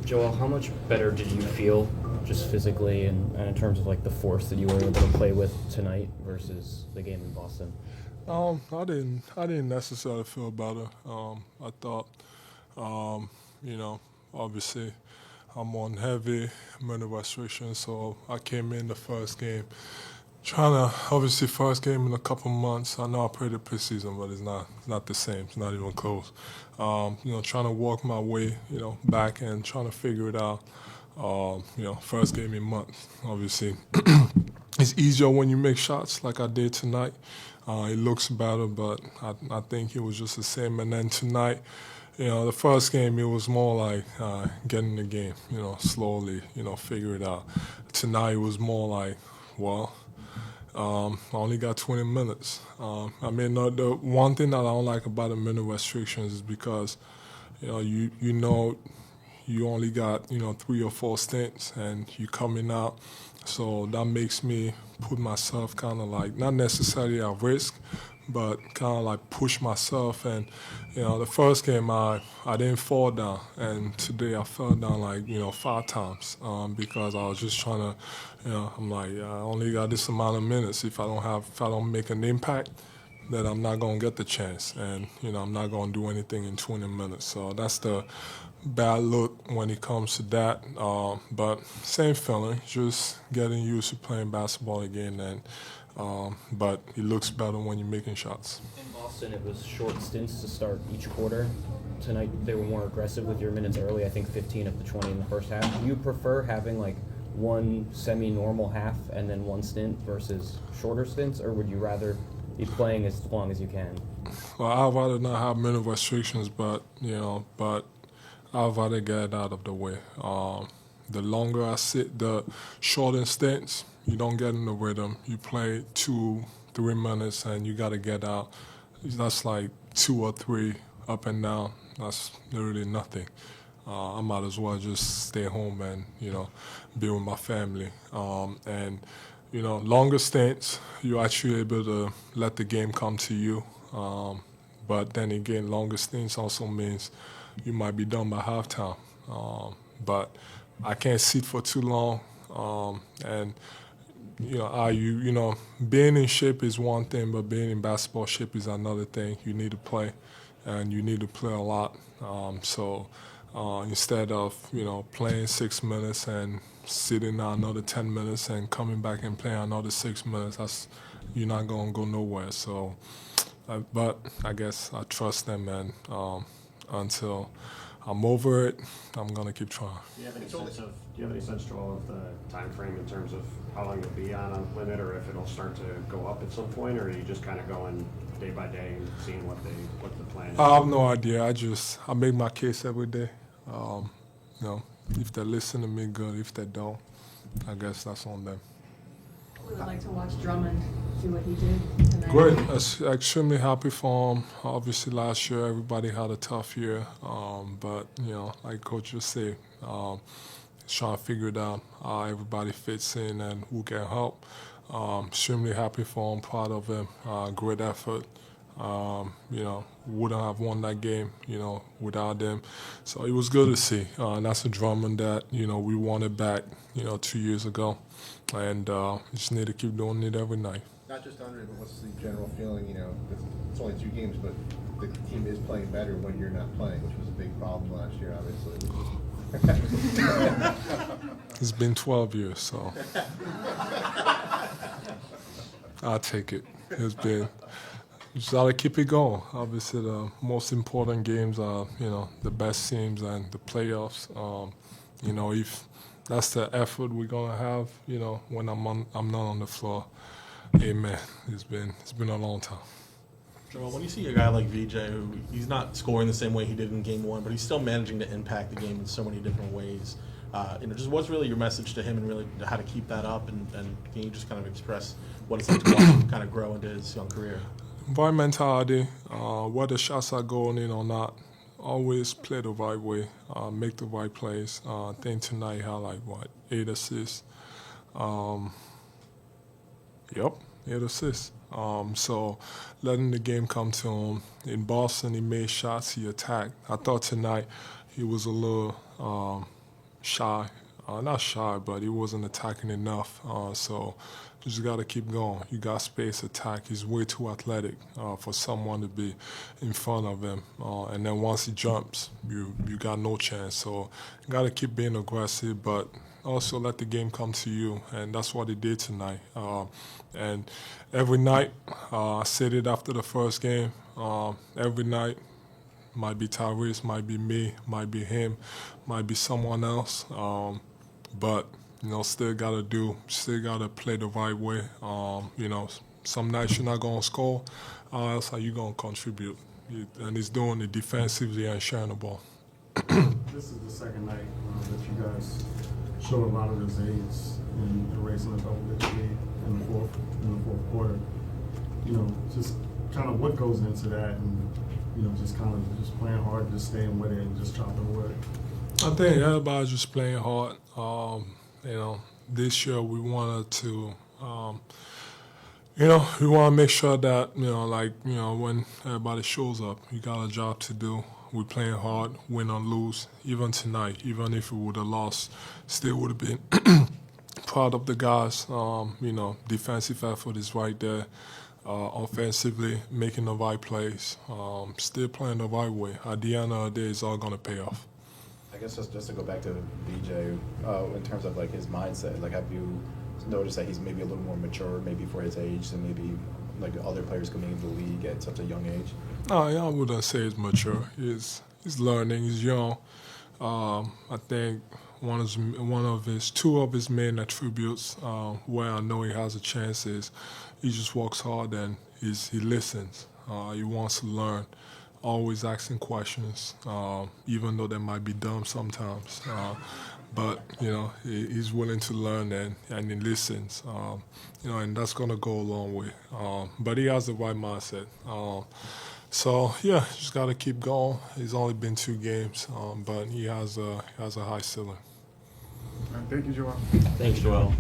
Joel, how much better did you feel just physically and in terms of like the force that you were able to play with tonight versus the game in Boston? I didn't necessarily feel better. I thought, um, you know, obviously I'm on heavy mental restrictions, so I came in the first game trying to obviously first game in a couple months. I know I played the preseason, but it's not the same. It's not even close. Trying to walk my way, back and trying to figure it out. First game in months, obviously. It's easier when you make shots like I did tonight. It looks better, but I think it was just the same. And then tonight, the first game, it was more like getting the game, slowly, figure it out. Tonight, it was more like, well, I only got 20 minutes. The one thing that I don't like about the minute restrictions is because, you only got 3 or 4 stints and you coming out, so that makes me put myself kind of like not necessarily at risk, but kind of like push myself. And the first game I didn't fall down, and today I fell down like 5 times because I was just trying to, I'm like I only got this amount of minutes. If I don't make an impact, then I'm not gonna get the chance, and I'm not gonna do anything in 20 minutes. So that's the bad look when it comes to that. But same feeling, just getting used to playing basketball again. And but it looks better when you're making shots. In Boston, it was short stints to start each quarter. Tonight, they were more aggressive with your minutes early. I think 15 of the 20 in the first half. Do you prefer having like one semi-normal half and then one stint versus shorter stints, or would you rather be playing as long as you can? Well, I'd rather not have many restrictions, but I'd rather get it out of the way. The longer I sit, the shorter stints, you don't get in the rhythm. You play 2, 3 minutes and you got to get out. That's like 2 or 3 up and down. That's literally nothing. I might as well just stay home and be with my family. Longer stints, you're actually able to let the game come to you. But then again, longer stints also means you might be done by halftime. But I can't sit for too long. And being in shape is one thing, but being in basketball shape is another thing. You need to play, and you need to play a lot. Instead of playing 6 minutes and sitting out another 10 minutes and coming back and playing another 6 minutes, you're not gonna go nowhere. So, but I guess I trust them, and until I'm over it, I'm gonna keep trying. Do you have any sense, Joel, of the time frame in terms of how long you'll be on a limit, or if it'll start to go up at some point, or are you just kind of going day by day and seeing what the plan is? I have no idea. I make my case every day. If they listen to me, good. If they don't, I guess that's on them. We would like to watch Drummond do what he did tonight. Great. I'm extremely happy for him. Obviously, last year everybody had a tough year, but like Coach just said, he's trying to figure it out how everybody fits in and who can help. Extremely happy for him. Proud of him. Great effort. Wouldn't have won that game, without them. So it was good to see. And that's a Drummond that, we wanted back, 2 years ago. And just need to keep doing it every night. Not just under it, but what's the general feeling, it's only 2 games, but the team is playing better when you're not playing, which was a big problem last year, obviously. It's been 12 years, so I'll take it. It's been... Just gotta keep it going. Obviously, the most important games are, the best teams and the playoffs. If that's the effort we're gonna have, when I'm not on the floor, amen. It's been a long time. Joel, when you see a guy like VJ, who he's not scoring the same way he did in Game 1, but he's still managing to impact the game in so many different ways. Just what's really your message to him, and really how to keep that up, and can you just kind of express what it's like to watch him kind of grow into his young career? My mentality, whether shots are going in or not, always play the right way, make the right plays. I think tonight he had 8 assists. 8 assists. So letting the game come to him. In Boston, he made shots, he attacked. I thought tonight he was a little shy. Not shy, but he wasn't attacking enough. So you just got to keep going. You got space attack. He's way too athletic for someone to be in front of him. And then once he jumps, you got no chance. So you got to keep being aggressive, but also let the game come to you. And that's what he did tonight. And every night, I said it after the first game, every night, might be Tyrese, might be me, might be him, might be someone else. But still gotta play the right way. Some nights you're not gonna score, else how you gonna contribute? And he's doing it defensively and sharing the ball. This is the second night that you guys showed a lot of resilience in erasing a double-digit lead in the fourth quarter. Just kind of what goes into that, and just kind of just playing hard, just staying with it, and just chopping wood. I think everybody's just playing hard. This year we wanted to, we want to make sure that, when everybody shows up, you got a job to do. We're playing hard, win or lose. Even tonight, even if we would have lost, still would have been proud of the guys. Defensive effort is right there. Offensively, making the right plays. Still playing the right way. At the end of the day, it's all going to pay off. I guess just to go back to VJ, in terms of his mindset, have you noticed that he's maybe a little more mature, maybe for his age, than maybe other players coming into the league at such a young age? I wouldn't say he's mature. He's learning. He's young. I think two of his main attributes where I know he has a chance is he just works hard and he listens. He wants to learn. Always asking questions, even though they might be dumb sometimes. But he's willing to learn and he listens. And that's gonna go a long way. But he has the right mindset. Just gotta keep going. He's only been 2 games, but he has a high ceiling. Thank you, Joel. Thanks, Joel.